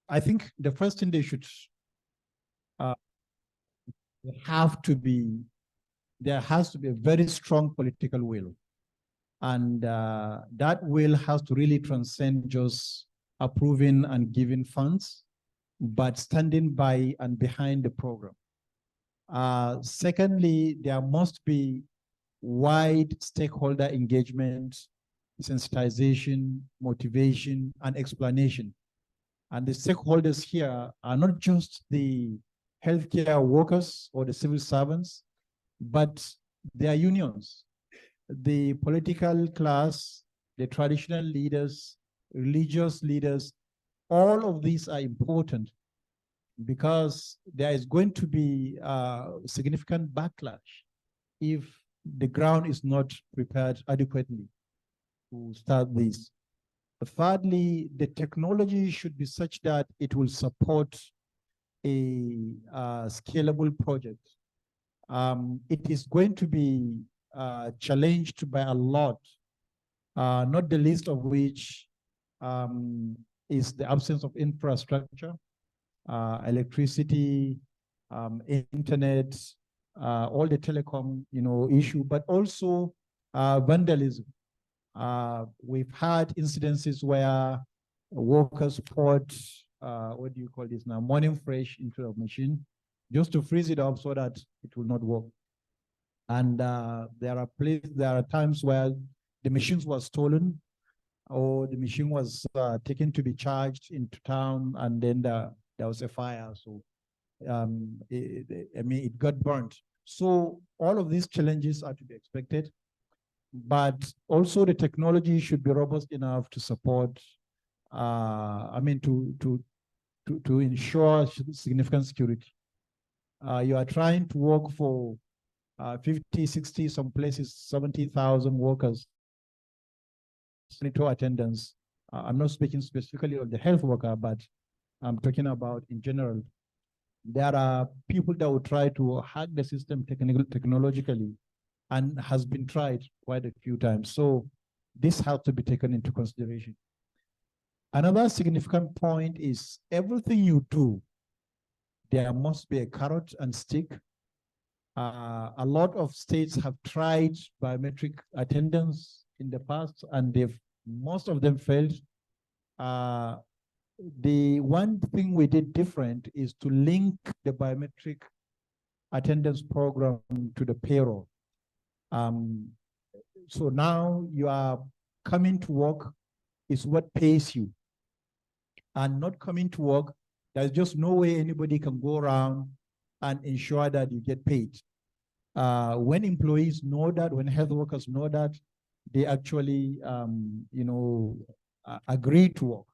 I think the first thing they should there has to be a very strong political will. And that will has to really transcend just approving and giving funds, but standing by and behind the program. Secondly, there must be wide stakeholder engagement, sensitization, motivation, and explanation. And the stakeholders here are not just the healthcare workers or the civil servants, but their unions, the political class, the traditional leaders, religious leaders. All of these are important because there is going to be a significant backlash if the ground is not prepared adequately to start this. Thirdly, the technology should be such that it will support a scalable project. It is going to be challenged by a lot, not the least of which is the absence of infrastructure, electricity, internet, all the telecom, issue, but also vandalism. We've had incidences where workers poured, what do you call this now, morning fresh into a machine just to freeze it up so that it will not work. And there are times where the machines were stolen or the machine was taken to be charged into town, and then there was a fire. So, it got burnt. So all of these challenges are to be expected, but also the technology should be robust enough to support, to ensure significant security. You are trying to work for 50, 60, some places, 70,000 workers, 22 attendants. I'm not speaking specifically of the health worker, but I'm talking about in general. There are people that will try to hack the system technologically, and has been tried quite a few times. So this has to be taken into consideration. Another significant point is everything you do, there must be a carrot and stick. A lot of states have tried biometric attendance in the past, and most of them failed. The one thing we did different is to link the biometric attendance program to the payroll. So now you are coming to work is what pays you, and not coming to work, there's just no way anybody can go around and ensure that you get paid. When employees know that, when health workers know that, they actually, agree to work.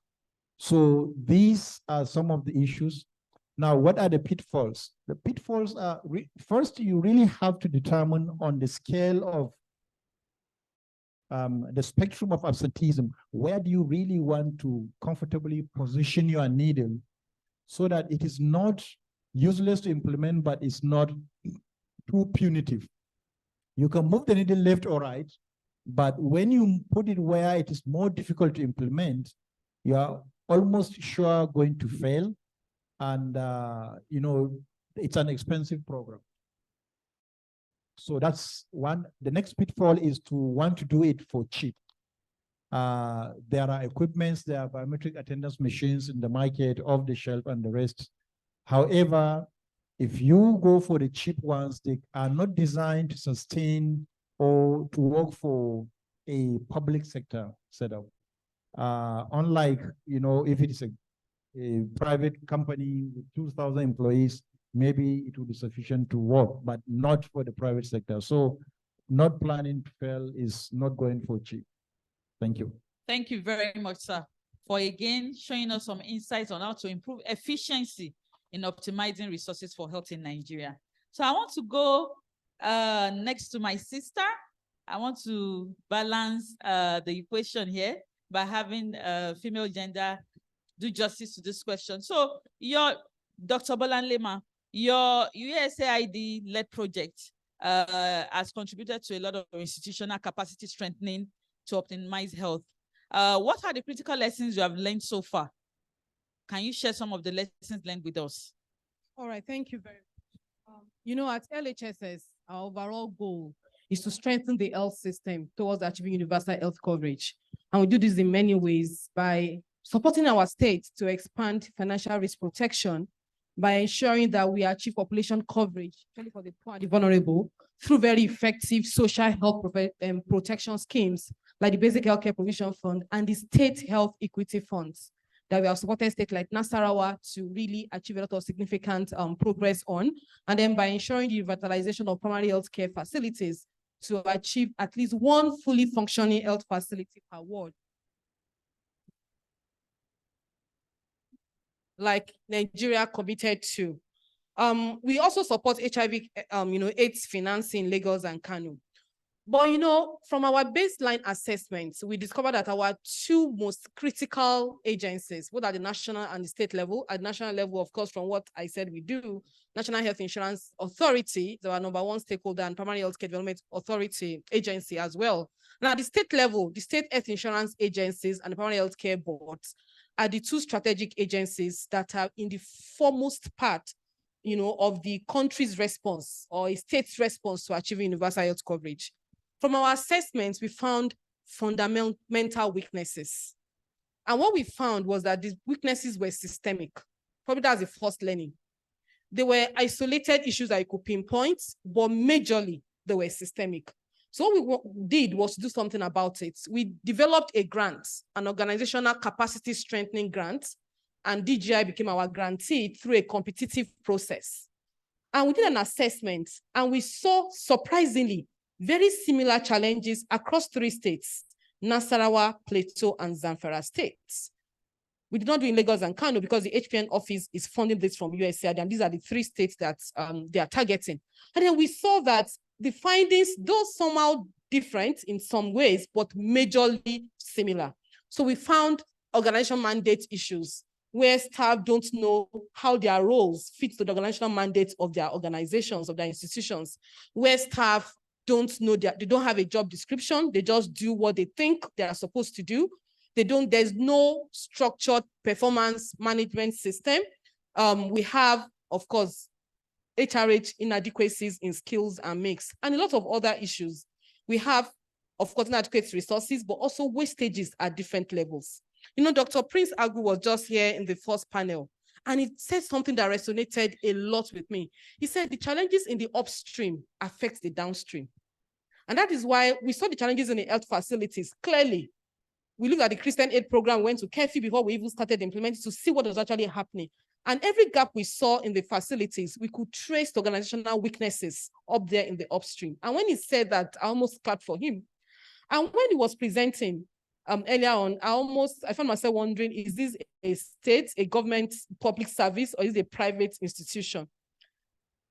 So these are some of the issues. Now, what are the pitfalls? The pitfalls are, first, you really have to determine on the scale of the spectrum of absenteeism, where do you really want to comfortably position your needle so that it is not useless to implement, but it's not too punitive. You can move the needle left or right, but when you put it where it is more difficult to implement, you are almost sure going to fail. And, it's an expensive program. So that's one. The next pitfall is to want to do it for cheap. There are equipments, there are biometric attendance machines in the market, off the shelf, and the rest. However, if you go for the cheap ones, they are not designed to sustain or to work for a public sector setup. Unlike, if it is a private company with 2,000 employees, maybe it will be sufficient to work, but not for the private sector. So not planning to fail is not going for cheap. Thank you. Thank you very much, sir, for again showing us some insights on how to improve efficiency in optimizing resources for health in Nigeria. So I want to go next to my sister. I want to balance the equation here by having female gender do justice to this question. So Dr. Bolanlema, your USAID-led project has contributed to a lot of institutional capacity strengthening to optimize health. What are the critical lessons you have learned so far? Can you share some of the lessons learned with us? All right, thank you very much. You know, at LHSS, our overall goal is to strengthen the health system towards achieving universal health coverage. And we do this in many ways by supporting our state to expand financial risk protection, by ensuring that we achieve population coverage, especially for the poor and the vulnerable, through very effective social health protection schemes like the Basic Healthcare Provision Fund and the State Health Equity Funds that we have supported states like Nasarawa to really achieve a lot of significant progress on, and then by ensuring the revitalization of primary health care facilities to achieve at least one fully functioning health facility per ward. Like Nigeria committed to. We also support HIV, AIDS financing in Lagos and Kano. But, from our baseline assessments, we discovered that our two most critical agencies, both at the national and the state level, at the national level, of course, from what I said we do, National Health Insurance Authority, is our number one stakeholder, and Primary Health Care Development Authority agency as well. Now, at the state level, the state health insurance agencies and the primary health care boards are the two strategic agencies that are in the foremost part, of the country's response or a state's response to achieving universal health coverage. From our assessments, we found fundamental weaknesses. And what we found was that these weaknesses were systemic. Probably that's the first learning. They were isolated issues that you could pinpoint, but majorly they were systemic. So what we did was to do something about it. We developed a grant, an organizational capacity strengthening grant, and DGI became our grantee through a competitive process. And we did an assessment, and we saw, surprisingly, very similar challenges across three states, Nasarawa, Plateau, and Zamfara states. We did not do in Lagos and Kano because the HPN office is funding this from USAID, and these are the three states that they are targeting. And then we saw that the findings, though somehow different in some ways, but majorly similar. So we found organizational mandate issues where staff don't know how their roles fit to the organizational mandate of their organizations, of their institutions, where staff don't know that they don't have a job description, they just do what they think they are supposed to do. There's no structured performance management system. We have, of course, HRH inadequacies in skills and mix, and a lot of other issues. We have, of course, inadequate resources, but also wastages at different levels. Dr. Prince Agu was just here in the first panel, and he said something that resonated a lot with me. He said the challenges in the upstream affect the downstream. And that is why we saw the challenges in the health facilities clearly. We looked at the Christian aid program, went to Kefi before we even started implementing to see what was actually happening. And every gap we saw in the facilities, we could trace the organizational weaknesses up there in the upstream. And when he said that, I almost clapped for him. And when he was presenting earlier on, I found myself wondering, is this a state, a government public service, or is it a private institution?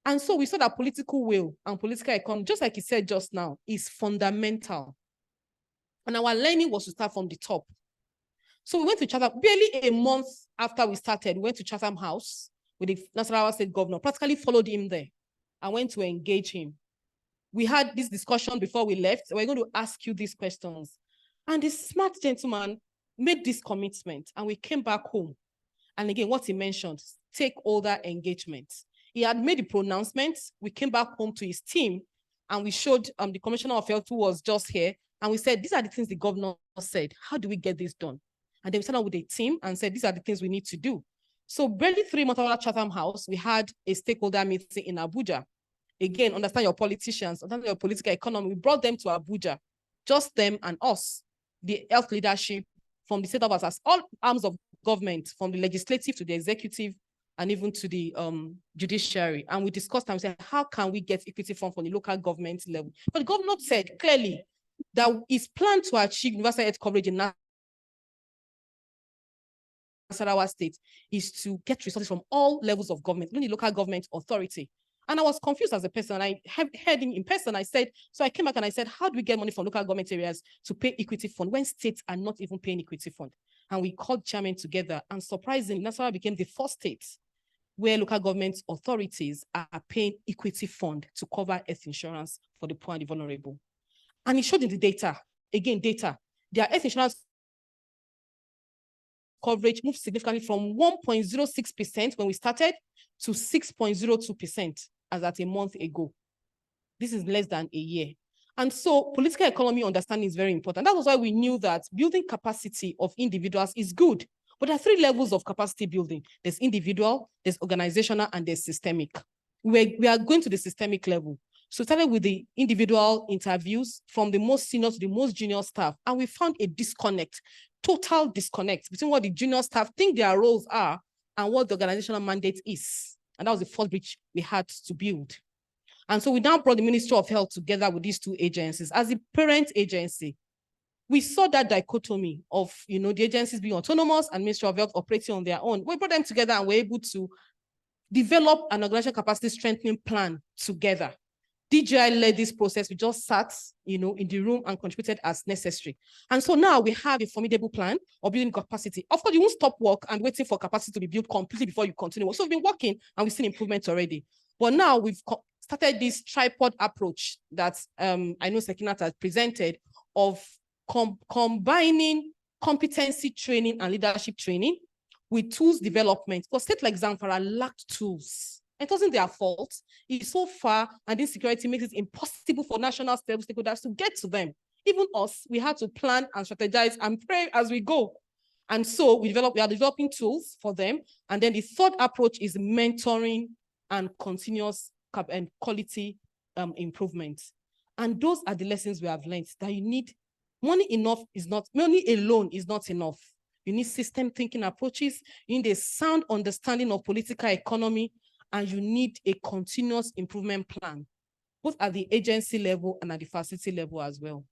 And so we saw that political will and political economy, just like he said just now, is fundamental. And our learning was to start from the top. So we went to Chatham, barely a month after we started, we went to Chatham House with the Nasarawa State Governor, practically followed him there. I went to engage him. We had this discussion before we left. We're going to ask you these questions. And this smart gentleman made this commitment, and we came back home. And again, what he mentioned, stakeholder engagement. He had made the pronouncements. We came back home to his team, and we showed the Commissioner of Health, who was just here, and we said, these are the things the governor said. How do we get this done? And then we sat down with a team and said, these are the things we need to do. So barely 3 months after Chatham House, we had a stakeholder meeting in Abuja. Again, understand your politicians, understand your political economy. We brought them to Abuja, just them and us, the health leadership from the state of us, all arms of government, from the legislative to the executive, and even to the judiciary. And we discussed and we said, how can we get equity fund from the local government level? But the governor said clearly that his plan to achieve universal health coverage in Nasarawa State is to get resources from all levels of government, including the local government authority. And I was confused as a person. I heard him in person. I said, so I came back and I said, how do we get money from local government areas to pay equity fund when states are not even paying equity fund? And we called chairman together, and surprisingly, Nasarawa became the first state where local government authorities are paying equity fund to cover health insurance for the poor and the vulnerable. And it showed in the data, again, data. Their health insurance coverage moved significantly from 1.06% when we started to 6.02% as at a month ago. This is less than a year. And so political economy understanding is very important. That was why we knew that building capacity of individuals is good. But there are 3 levels of capacity building. There's individual, there's organizational, and there's systemic. We are going to the systemic level. So started with the individual interviews from the most senior to the most junior staff. And we found a disconnect, total disconnect between what the junior staff think their roles are and what the organizational mandate is. And that was the first bridge we had to build. And so we now brought the Ministry of Health together with these 2 agencies as the parent agency. We saw that dichotomy of, the agencies being autonomous and Ministry of Health operating on their own. We brought them together and were able to develop an organizational capacity strengthening plan together. DGI led this process. We just sat, in the room and contributed as necessary. And so now we have a formidable plan of building capacity. Of course, you won't stop work and waiting for capacity to be built completely before you continue. So we've been working and we've seen improvements already. But now we've started this tripod approach that I know Sekinat has presented of combining competency training and leadership training with tools development. Because states like Zamfara lacked tools. It wasn't their fault. It's so far, and insecurity makes it impossible for national stakeholders to get to them. Even us, we had to plan and strategize and pray as we go. And so we are developing tools for them. And then the 3rd approach is mentoring and continuous and quality improvement. And those are the lessons we have learned, that you need money alone is not enough. You need system thinking approaches. You need a sound understanding of political economy, and you need a continuous improvement plan, both at the agency level and at the facility level as well.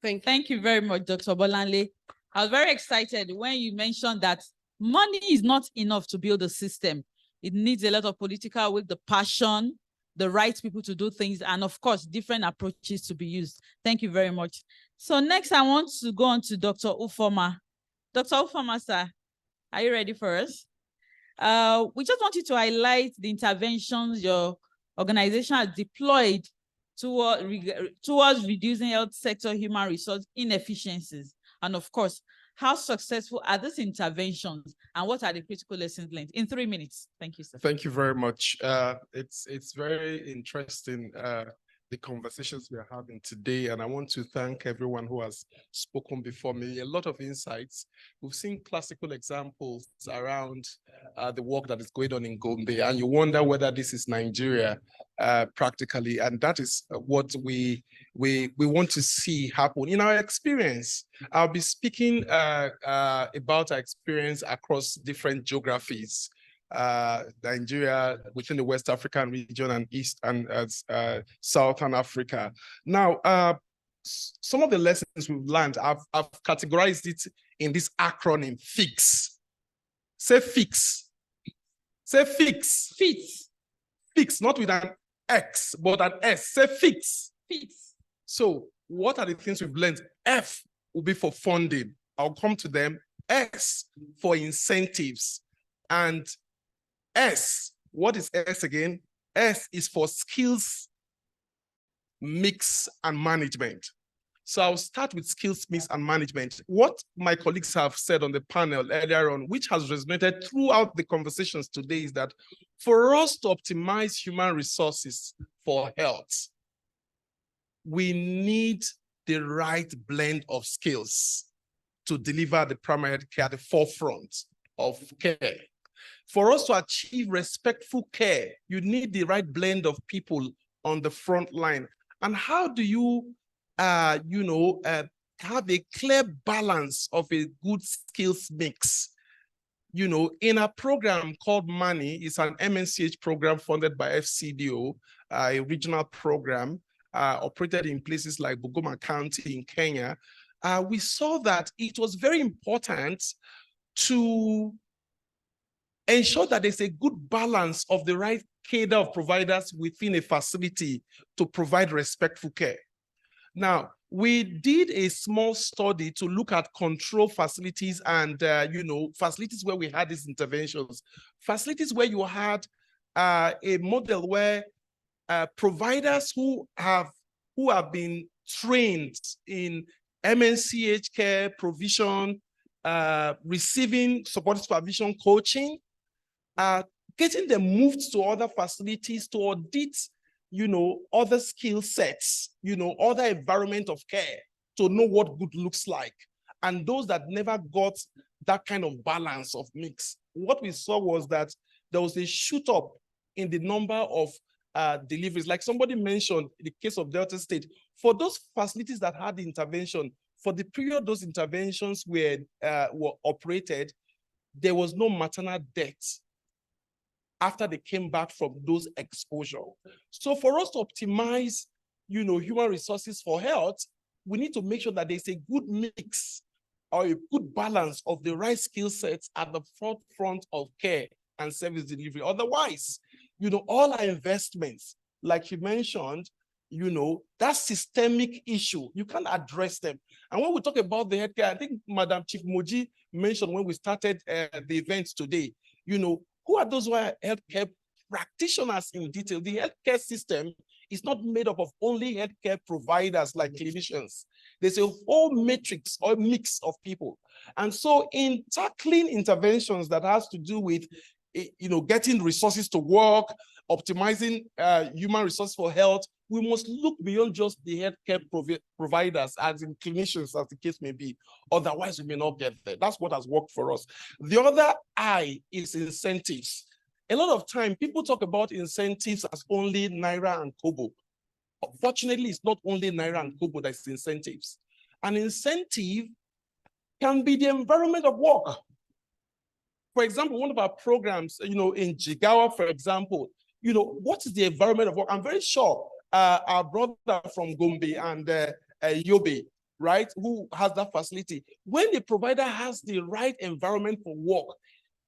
Thank you. Thank you very much, Dr. Bolanle. I was very excited when you mentioned that money is not enough to build a system. It needs a lot of political will, the passion, the right people to do things, and of course, different approaches to be used. Thank you very much. So next, I want to go on to Dr. Ufoma. Dr. Ufoma, sir, are you ready for us? We just want you to highlight the interventions your organization has deployed towards reducing health sector human resource inefficiencies. And of course, how successful are these interventions and what are the critical lessons learned? In 3 minutes. Thank you, sir. Thank you very much. It's very interesting, the conversations we are having today, and I want to thank everyone who has spoken before me. A lot of insights. We've seen classical examples around the work that is going on in Gombe, and you wonder whether this is Nigeria practically, and that is what we want to see happen. In our experience, I'll be speaking about our experience across different geographies. Nigeria, within the West African region, and East and Southern Africa. Now, some of the lessons we've learned, I've categorized it in this acronym, FIX. Say FIX. Say FIX. FIX. FIX, not with an X, but an S. Say FIX. FIX. So what are the things we've learned? F will be for funding. I'll come to them. S for incentives. And S, what is S again? S is for skills, mix, and management. So I'll start with skills, mix, and management. What my colleagues have said on the panel earlier on, which has resonated throughout the conversations today, is that for us to optimize human resources for health, we need the right blend of skills to deliver the primary care at the forefront of care. For us to achieve respectful care, you need the right blend of people on the front line. And how do you, have a clear balance of a good skills mix? In a program called Money, it's an MNCH program funded by FCDO, a regional program operated in places like Bungoma County in Kenya. We saw that it was very important to ensure that there's a good balance of the right cadre of providers within a facility to provide respectful care. Now, we did a small study to look at control facilities and, facilities where we had these interventions, facilities where you had a model where providers who have been trained in MNCH care provision, receiving supportive supervision coaching, getting them moved to other facilities to audit, other skill sets, other environment of care to know what good looks like. And those that never got that kind of balance of mix, what we saw was that there was a shoot up in the number of deliveries. Like somebody mentioned, in the case of Delta State, for those facilities that had the intervention, for the period those interventions were operated, there was no maternal death after they came back from those exposure. So for us to optimize, human resources for health, we need to make sure that there's a good mix or a good balance of the right skill sets at the forefront of care and service delivery. Otherwise, all our investments, like you mentioned, that systemic issue, you can't address them. And when we talk about the healthcare, I think Madam Chief Moji mentioned when we started the event today, who are those who are healthcare practitioners in detail? The healthcare system is not made up of only healthcare providers like clinicians. There's a whole matrix or mix of people. And so in tackling interventions that has to do with, getting resources to work, optimizing human resources for health, we must look beyond just the healthcare providers, as in clinicians, as the case may be. Otherwise, we may not get there. That's what has worked for us. The other I is incentives. A lot of time, people talk about incentives as only Naira and Kobo. Fortunately, it's not only Naira and Kobo that's incentives. An incentive can be the environment of work. For example, one of our programs, in Jigawa, for example, what is the environment of work? I'm very sure our brother from Gombe and Yobe, right, who has that facility, when the provider has the right environment for work,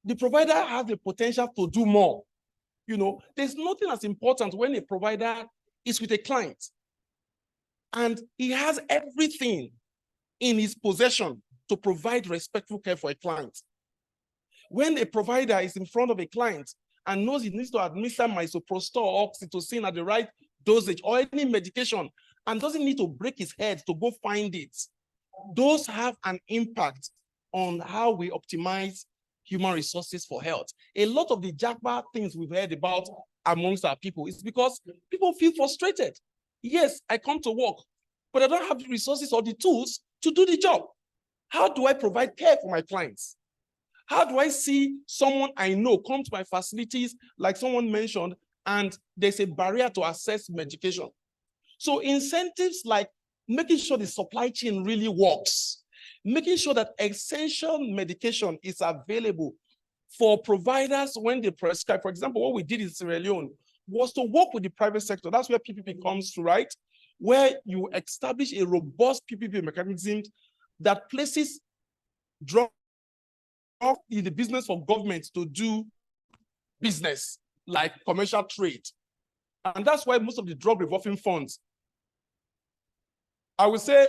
the provider has the potential to do more. There's nothing as important when a provider is with a client and he has everything in his possession to provide respectful care for a client. When a provider is in front of a client and knows he needs to administer misoprostol or oxytocin at the right dosage or any medication and doesn't need to break his head to go find it, those have an impact on how we optimize human resources for health. A lot of the jackpot things we've heard about amongst our people is because people feel frustrated. Yes, I come to work, but I don't have the resources or the tools to do the job. How do I provide care for my clients? How do I see someone I know come to my facilities, like someone mentioned, and there's a barrier to access medication? So incentives like making sure the supply chain really works, making sure that essential medication is available for providers when they prescribe. For example, what we did in Sierra Leone was to work with the private sector. That's where PPP comes to, right? Where you establish a robust PPP mechanism that places drug in the business for government to do business like commercial trade. And that's why most of the drug revolving funds, I would say,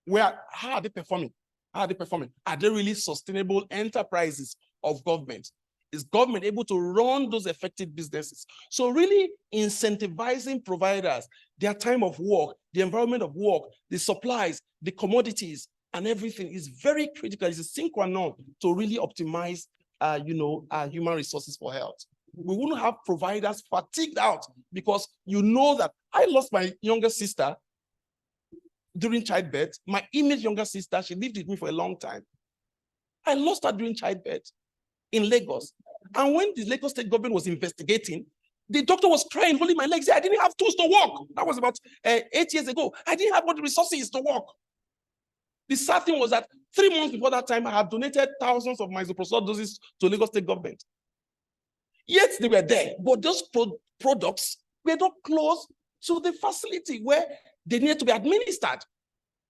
how are they performing? How are they performing? Are they really sustainable enterprises of government? Is government able to run those effective businesses? So really incentivizing providers, their time of work, the environment of work, the supplies, the commodities, and everything is very critical. It's a sine qua non to really optimize, human resources for health. We wouldn't have providers fatigued out because that I lost my younger sister during childbirth. My image younger sister, she lived with me for a long time. I lost her during childbirth in Lagos. And when the Lagos State government was investigating, the doctor was crying, holding my legs. I didn't have tools to walk. That was about 8 years ago. I didn't have all the resources to walk. The sad thing was that 3 months before that time, I had donated thousands of misoprostol doses to Lagos State government. Yet they were there, but those products were not close to the facility where they needed to be administered.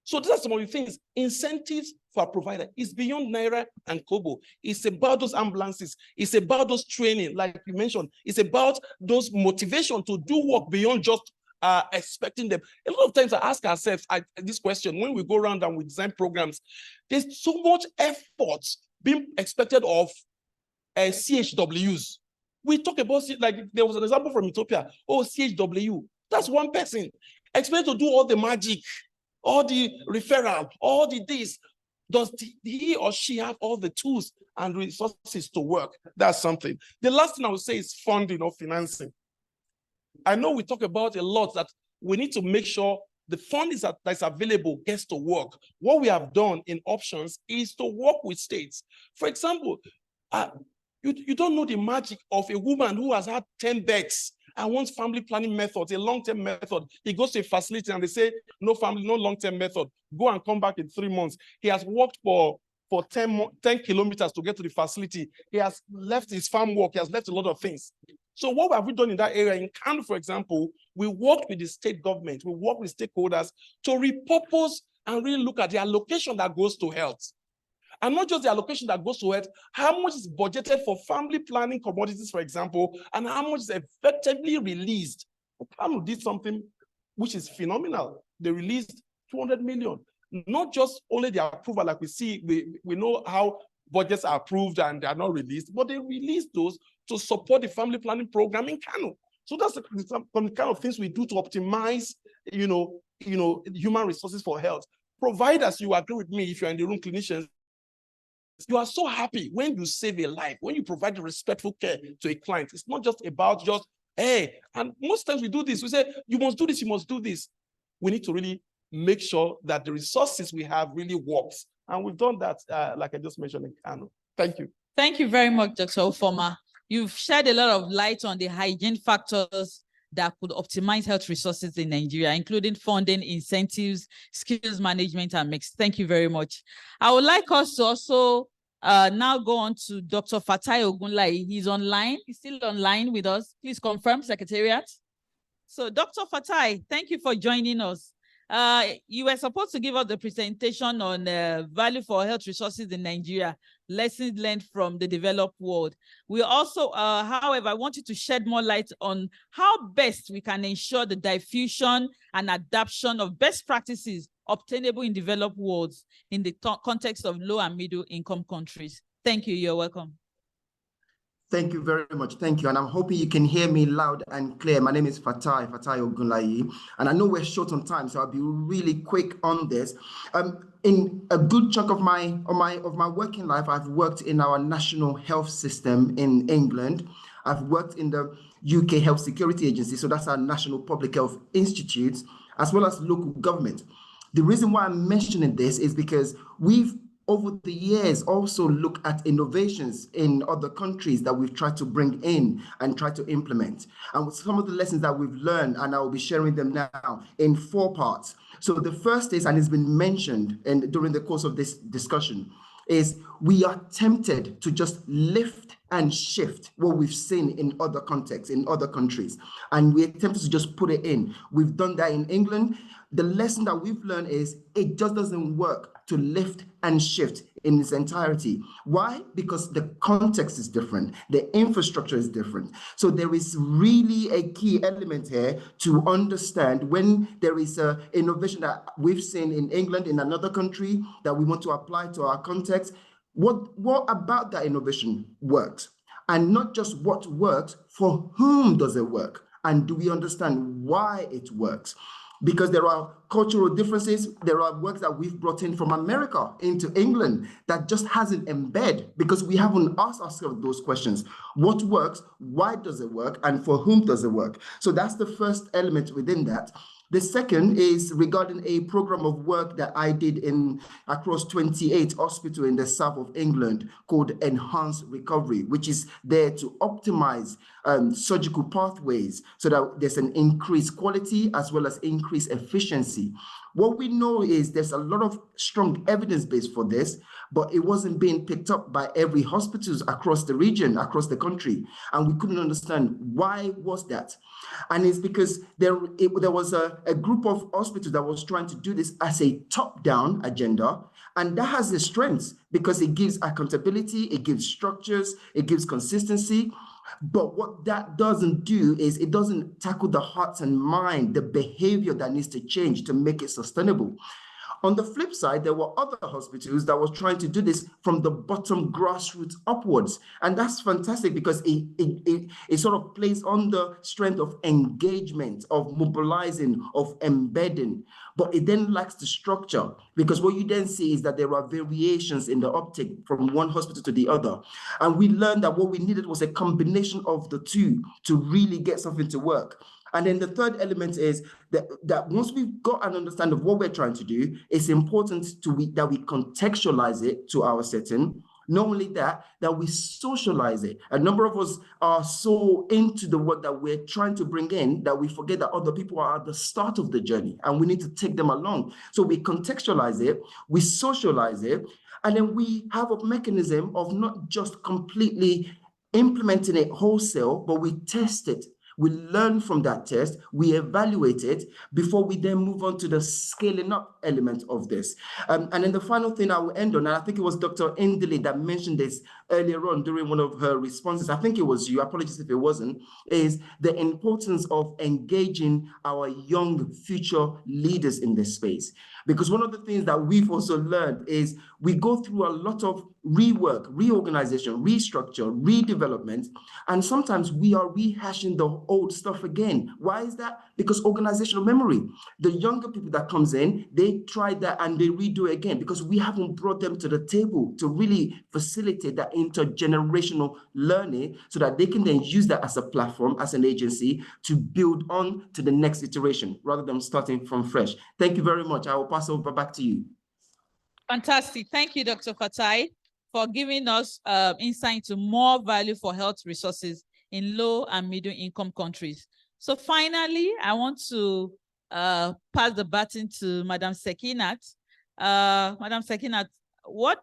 So these are some of the things. Incentives for a provider is beyond Naira and Kobo. It's about those ambulances. It's about those training, like you mentioned. It's about those motivation to do work beyond just expecting them. A lot of times I ask ourselves this question when we go around and we design programs. There's so much effort being expected of CHWs. We talk about it like there was an example from Ethiopia. Oh, CHW. That's one person expected to do all the magic, all the referral, all the this. Does he or she have all the tools and resources to work? That's something. The last thing I would say is funding or financing. I know we talk about a lot that we need to make sure the fund that's available gets to work. What we have done in options is to work with states. For example, you don't know the magic of a woman who has had 10 births and wants family planning methods, a long-term method. He goes to a facility and they say, no family, no long-term method. Go and come back in 3 months. He has walked for 10 kilometers to get to the facility. He has left his farm work. He has left a lot of things. So what have we done in that area? In Kano, for example, we worked with the state government. We worked with stakeholders to repurpose and really look at the allocation that goes to health. And not just the allocation that goes to it, how much is budgeted for family planning commodities, for example, and how much is effectively released. Kano did something which is phenomenal. They released 200 million. Not just only the approval, like we see, we know how budgets are approved and they are not released, but they released those to support the family planning program in Kano. So that's the kind of things we do to optimize, human resources for health. Providers, you agree with me, if you're in the room, clinicians, you are so happy when you save a life, when you provide respectful care to a client. It's not just about hey, and most times we do this. We say, you must do this, you must do this. We need to really make sure that the resources we have really works. And we've done that, like I just mentioned in Kano. Thank you. Thank you very much, Dr. Ofoma. You've shed a lot of light on the hygiene factors that could optimize health resources in Nigeria, including funding, incentives, skills management, and mix. Thank you very much. I would like us to also now go on to Dr. Fatai Ogunlayi. He's online. He's still online with us. Please confirm, Secretariat. So Dr. Fatai, thank you for joining us. You were supposed to give us the presentation on value for health resources in Nigeria, lessons learned from the developed world. We also, however, I want you to shed more light on how best we can ensure the diffusion and adoption of best practices obtainable in developed worlds in the context of low and middle income countries. Thank you. You're welcome. Thank you very much. Thank you. And I'm hoping you can hear me loud and clear. My name is Fatai Ogunlayi, and I know we're short on time, so I'll be really quick on this. In a good chunk of my working life, I've worked in our national health system in England. I've worked in the UK Health Security Agency, so that's our National Public Health Institutes, as well as local government. The reason why I'm mentioning this is because we've over the years also look at innovations in other countries that we've tried to bring in and try to implement. And some of the lessons that we've learned, and I will be sharing them now in 4 parts. So the first is, and it's been mentioned during the course of this discussion, is we are tempted to just lift and shift what we've seen in other contexts, in other countries. And we're tempted to just put it in. We've done that in England. The lesson that we've learned is it just doesn't work to lift and shift in its entirety. Why? Because the context is different. The infrastructure is different. So there is really a key element here to understand when there is an innovation that we've seen in England, in another country, that we want to apply to our context. What about that innovation works? And not just what works, for whom does it work? And do we understand why it works? Because there are cultural differences. There are works that we've brought in from America into England that just hasn't embedded because we haven't asked ourselves those questions. What works? Why does it work? And for whom does it work? So that's the first element within that. The second is regarding a program of work that I did across 28 hospitals in the south of England called Enhanced Recovery, which is there to optimize surgical pathways so that there's an increased quality as well as increased efficiency. What we know is there's a lot of strong evidence base for this, but it wasn't being picked up by every hospitals across the region, across the country. And we couldn't understand why was that. And it's because there was a group of hospitals that was trying to do this as a top-down agenda. And that has the strengths because it gives accountability, it gives structures, it gives consistency. But what that doesn't do is it doesn't tackle the hearts and mind, the behavior that needs to change to make it sustainable. On the flip side, there were other hospitals that was trying to do this from the bottom grassroots upwards. And that's fantastic because it sort of plays on the strength of engagement, of mobilizing, of embedding. But it then lacks the structure, because what you then see is that there are variations in the uptake from one hospital to the other. And we learned that what we needed was a combination of the two to really get something to work. And then the third element is that once we've got an understanding of what we're trying to do, it's important that we contextualize it to our setting. Not only that we socialize it. A number of us are so into the work that we're trying to bring in that we forget that other people are at the start of the journey and we need to take them along. So we contextualize it, we socialize it, and then we have a mechanism of not just completely implementing it wholesale, but we test it. We learn from that test, we evaluate it before we then move on to the scaling up element of this. And then the final thing I will end on, and I think it was Dr. Indley that mentioned this earlier on during one of her responses, I think it was you, apologies if it wasn't, is the importance of engaging our young future leaders in this space. Because one of the things that we've also learned is we go through a lot of rework, reorganization, restructure, redevelopment, and sometimes we are rehashing the old stuff again. Why is that? Because organizational memory. The younger people that comes in, they try that and they redo it again because we haven't brought them to the table to really facilitate that intergenerational learning so that they can then use that as a platform, as an agency to build on to the next iteration rather than starting from fresh. Thank you very much. I will pass over back to you. Fantastic. Thank you, Dr. Fatai, for giving us insight into more value for health resources in low and middle income countries. So finally, I want to pass the baton to Madam Sekinat. Madam Sekinat, what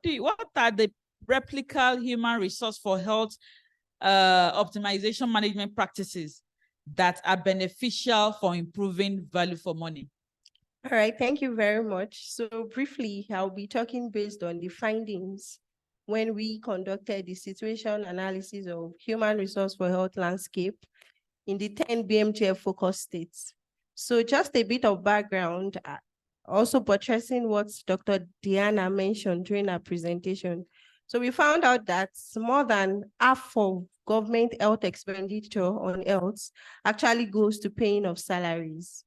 are the replicable human resource for health optimization management practices that are beneficial for improving value for money? All right, thank you very much. So briefly, I'll be talking based on the findings when we conducted the situation analysis of human resource for health landscape in the 10 BMTF focus states. So just a bit of background, also buttressing what Dr. Diana mentioned during her presentation. So we found out that more than half of government health expenditure on health actually goes to paying of salaries.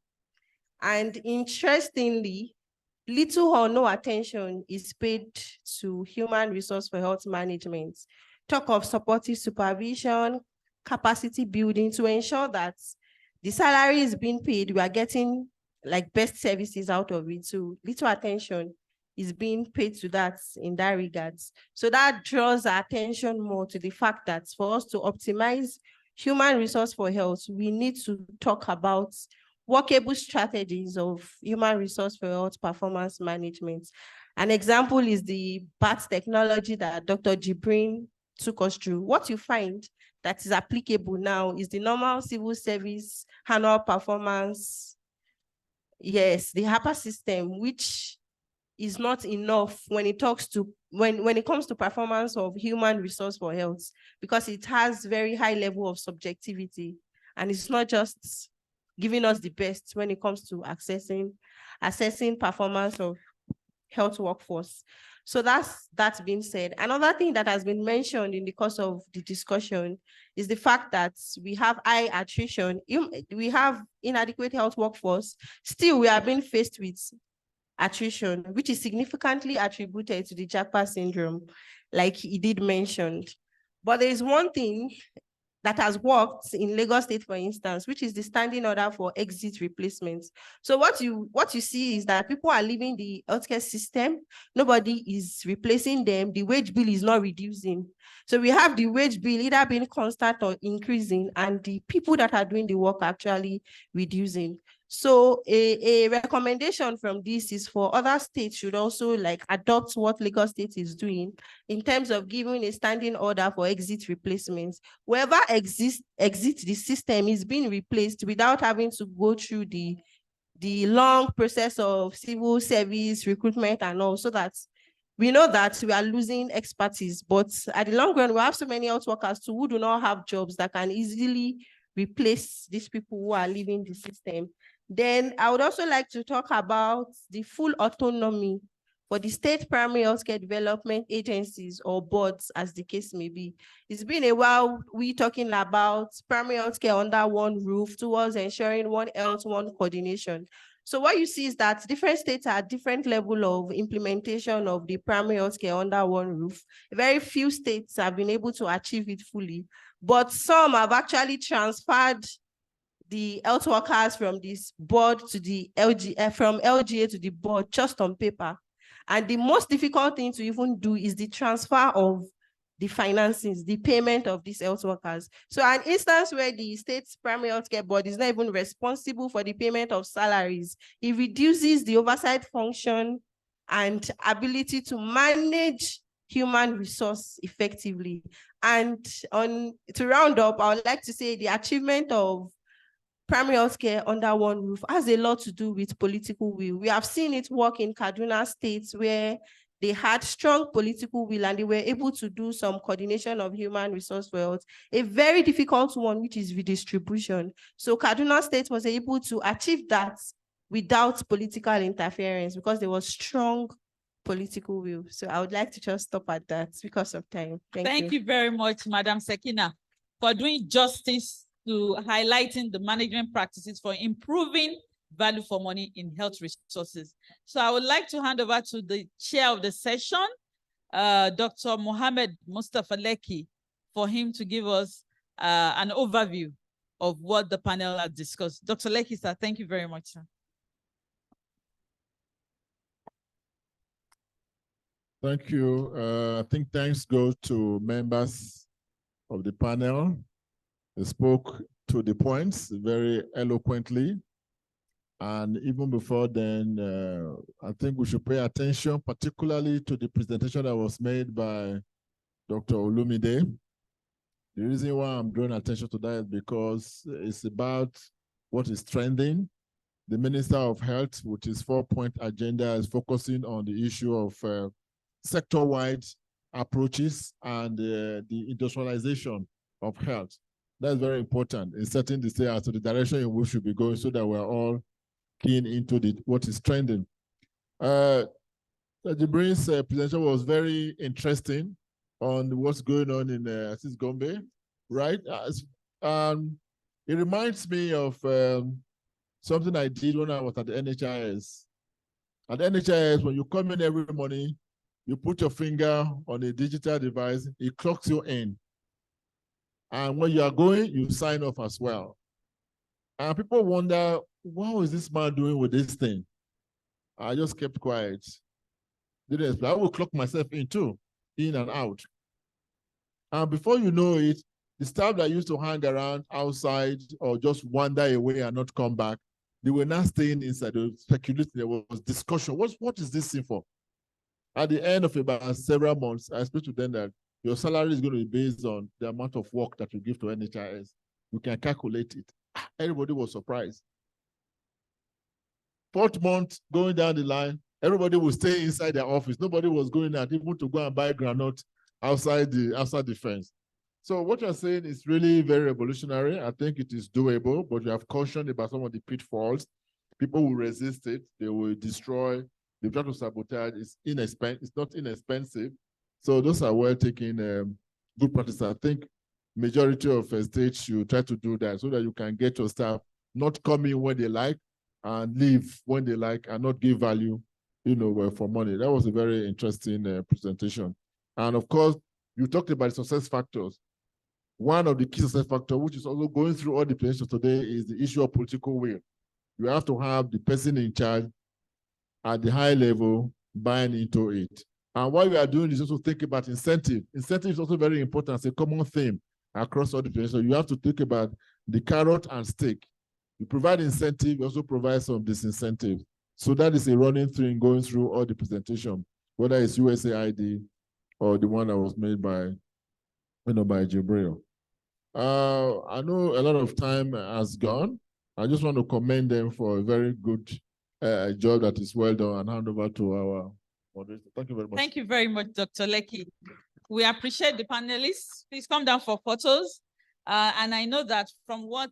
And interestingly, little or no attention is paid to human resource for health management. Talk of supportive supervision, capacity building to ensure that the salary is being paid, we are getting like best services out of it. So little attention is being paid to that in that regards. So that draws our attention more to the fact that for us to optimize human resource for health, we need to talk about workable strategies of human resource for health performance management. An example is the BAT technology that Dr. Jibrin took us through. What you find that is applicable now is the normal civil service annual performance. Yes, the HAPA system, which is not enough when it talks to when it comes to performance of human resource for health, because it has very high level of subjectivity, and it's not just giving us the best when it comes to assessing performance of health workforce. So that's been said. Another thing that has been mentioned in the course of the discussion is the fact that we have high attrition. We have inadequate health workforce. Still, we are being faced with attrition, which is significantly attributed to the JAPA syndrome, like he did mention. But there is one thing that has worked in Lagos State, for instance, which is the standing order for exit replacements. So what you see is that people are leaving the healthcare system, nobody is replacing them, the wage bill is not reducing. So we have the wage bill either being constant or increasing, and the people that are doing the work actually reducing. So a recommendation from this is for other states should also like adopt what Lagos State is doing in terms of giving a standing order for exit replacements. Whoever exits the system is being replaced without having to go through the long process of civil service recruitment and all, so that we know that we are losing expertise. But at the long run, we have so many health workers too who do not have jobs that can easily replace these people who are leaving the system. Then I would also like to talk about the full autonomy for the state primary healthcare development agencies or boards, as the case may be. It's been a while we talking about primary healthcare under one roof towards ensuring one health, one coordination. So what you see is that different states are at different level of implementation of the primary healthcare under one roof. Very few states have been able to achieve it fully, but some have actually transferred the health workers from this board to the from LGA to the board just on paper. And the most difficult thing to even do is the transfer of the financings, the payment of these health workers. So an instance where the state's primary healthcare board is not even responsible for the payment of salaries, it reduces the oversight function and ability to manage human resource effectively. And to round up, I would like to say the achievement of primary healthcare under one roof has a lot to do with political will. We have seen it work in Kaduna State where they had strong political will and they were able to do some coordination of human resource for health. A very difficult one, which is redistribution. So Kaduna State was able to achieve that without political interference because there was strong political will. So I would like to just stop at that because of time. Thank you very much, Madam Sekina, for doing justice to highlighting the management practices for improving value for money in health resources. So I would like to hand over to the chair of the session, Dr. Mohammed Mustafa Lekki, for him to give us an overview of what the panel has discussed. Dr. Lekki, sir, thank you very much, sir. Thank you. I think thanks go to members of the panel. They spoke to the points very eloquently. And even before then, I think we should pay attention, particularly to the presentation that was made by Dr. Olumide. The reason why I'm drawing attention to that is because it's about what is trending. The Minister of Health, with his 4-point agenda, is focusing on the issue of sector-wide approaches and the industrialization of health. That's very important in setting the stage as to the direction in which we should be going so that we're all keen into what is trending. Jibri's presentation was very interesting on what's going on in Gombe, right? It reminds me of something I did when I was at the NHIS. At the NHIS, when you come in every morning, you put your finger on a digital device, it clocks you in. And when you are going, you sign off as well. And people wonder, what is this man doing with this thing? I just kept quiet. Didn't explain. I will clock myself in too, in and out. And before you know it, the staff that used to hang around outside or just wander away and not come back, they were not staying inside. They were speculating. There was discussion. What is this thing for? At the end of about several months, I explained to them that your salary is going to be based on the amount of work that you give to NHIS. You can calculate it. Everybody was surprised. 4th month, going down the line, everybody will stay inside their office. Nobody was going out even to go and buy granite outside the fence. So what you're saying is really very revolutionary. I think it is doable, but you have cautioned about some of the pitfalls. People will resist it. They will destroy. They try to sabotage. It's not inexpensive. So those are well taken good practices. I think majority of states should try to do that so that you can get your staff not come in when they like and leave when they like and not give value, for money. That was a very interesting presentation. And of course, you talked about success factors. One of the key success factors, which is also going through all the presentations today, is the issue of political will. You have to have the person in charge at the high level buying into it. And what we are doing is also think about incentive. Incentive is also very important as a common theme across all the presentations. You have to think about the carrot and stick. You provide incentive, you also provide some disincentive. So that is a running thing going through all the presentation, whether it's USAID or the one that was made by, by Jibril. I know a lot of time has gone. I just want to commend them for a very good job that is well done and hand over to our moderator. Thank you very much. Thank you very much, Dr. Lekki. We appreciate the panelists. Please come down for photos. And I know that from what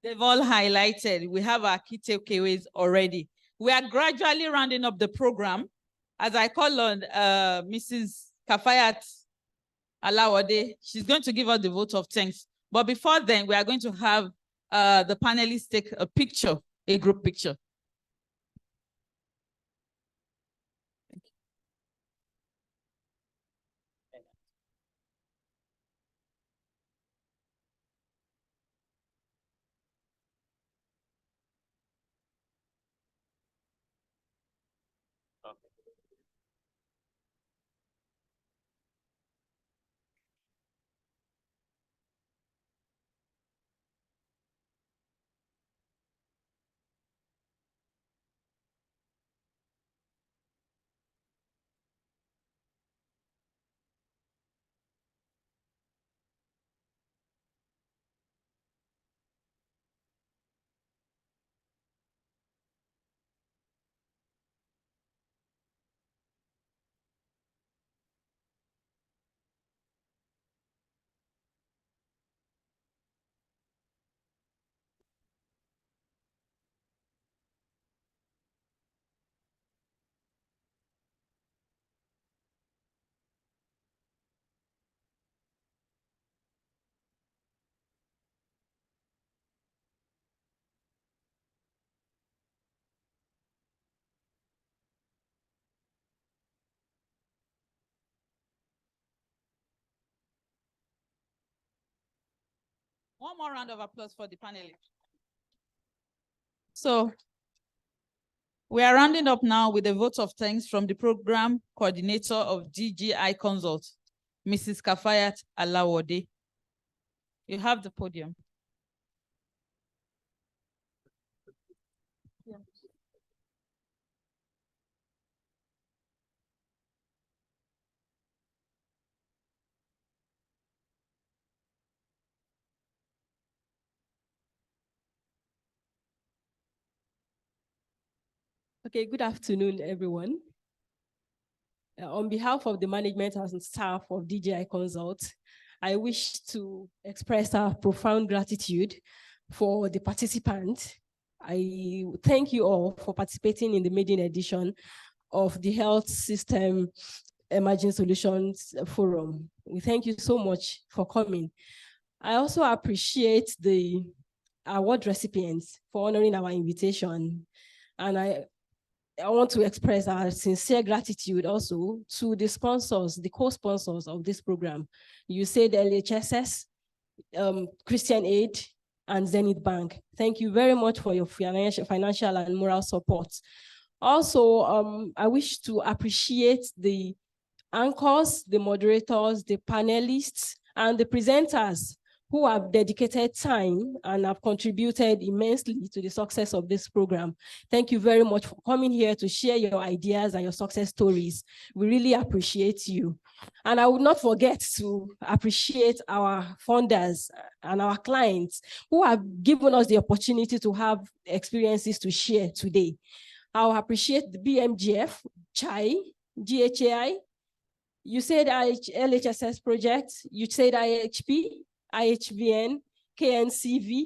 They've all highlighted. We have our key takeaways already. We are gradually rounding up the program. As I call on Mrs. Kafayat Alawode, she's going to give us the vote of thanks. But before then, we are going to have the panelists take a picture, a group picture. One more round of applause for the panelists. So we are rounding up now with a vote of thanks from the program coordinator of DGI Consult, Mrs. Kafayat Alawode. You have the podium. Okay, good afternoon, everyone. On behalf of the management and staff of DGI Consult, I wish to express our profound gratitude for the participants. I thank you all for participating in the maiden edition of the Health System Emerging Solutions Forum. We thank you so much for coming. I also appreciate the award recipients for honoring our invitation. And I want to express our sincere gratitude also to the sponsors, the co-sponsors of this program. You said LHSS, Christian Aid, and Zenith Bank. Thank you very much for your financial and moral support. Also, I wish to appreciate the anchors, the moderators, the panelists, and the presenters who have dedicated time and have contributed immensely to the success of this program. Thank you very much for coming here to share your ideas and your success stories. We really appreciate you. And I would not forget to appreciate our funders and our clients who have given us the opportunity to have experiences to share today. I'll appreciate the BMGF, CHAI, GHAI. You said LHSS project, you said IHP, IHVN, KNCV,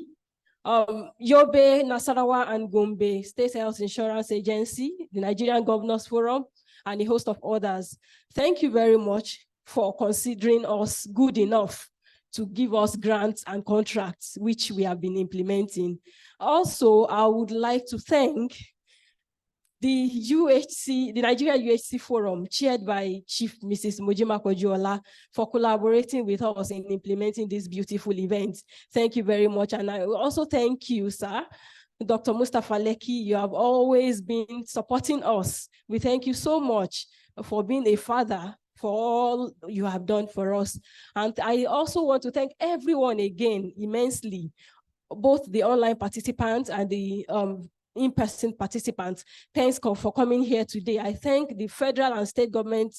Yobe, Nasarawa, and Gombe State Health Insurance Agency, the Nigerian Governors Forum, and a host of others. Thank you very much for considering us good enough to give us grants and contracts, which we have been implementing. Also, I would like to thank the UHC, the Nigeria UHC Forum, chaired by Chief Mrs. Mojima Kojuola, for collaborating with us in implementing this beautiful event. Thank you very much. And I also thank you, sir, Dr. Mustafa Leki. You have always been supporting us. We thank you so much for being a father, for all you have done for us. And I also want to thank everyone again immensely, both the online participants and the in-person participants. Thanks for coming here today. I thank the federal and state government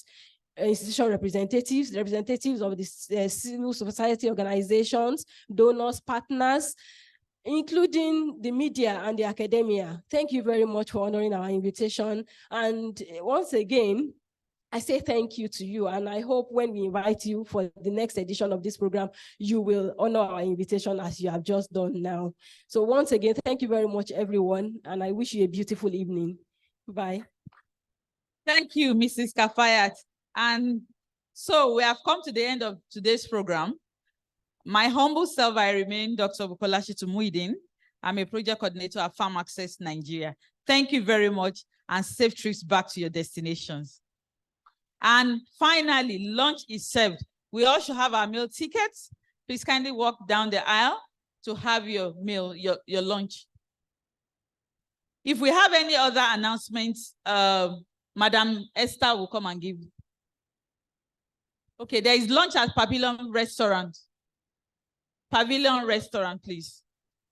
institution representatives of the civil society organizations, donors, partners, including the media and the academia. Thank you very much for honoring our invitation. And once again, I say thank you to you, and I hope when we invite you for the next edition of this program, you will honor our invitation as you have just done now. So once again, thank you very much, everyone, and I wish you a beautiful evening. Bye. Thank you, Mrs. Kafayat. And so we have come to the end of today's program. My humble self, I remain Dr. Bukola Shitu-Muideen. I'm a project coordinator at Farm Access Nigeria. Thank you very much, and safe trips back to your destinations. And finally, lunch is served. We all should have our meal tickets. Please kindly walk down the aisle to have your meal, your lunch. If we have any other announcements, Madam Esther will come and give. Okay, there is lunch at Pavilion Restaurant. Pavilion Restaurant, please.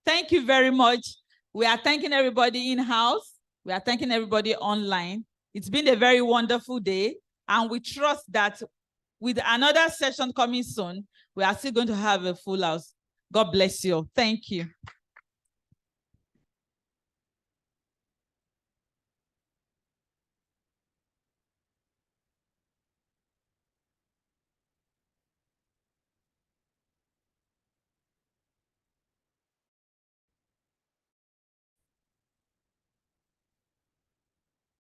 Thank you very much. We are thanking everybody in-house. We are thanking everybody online. It's been a very wonderful day, and we trust that with another session coming soon, we are still going to have a full house. God bless you. Thank you.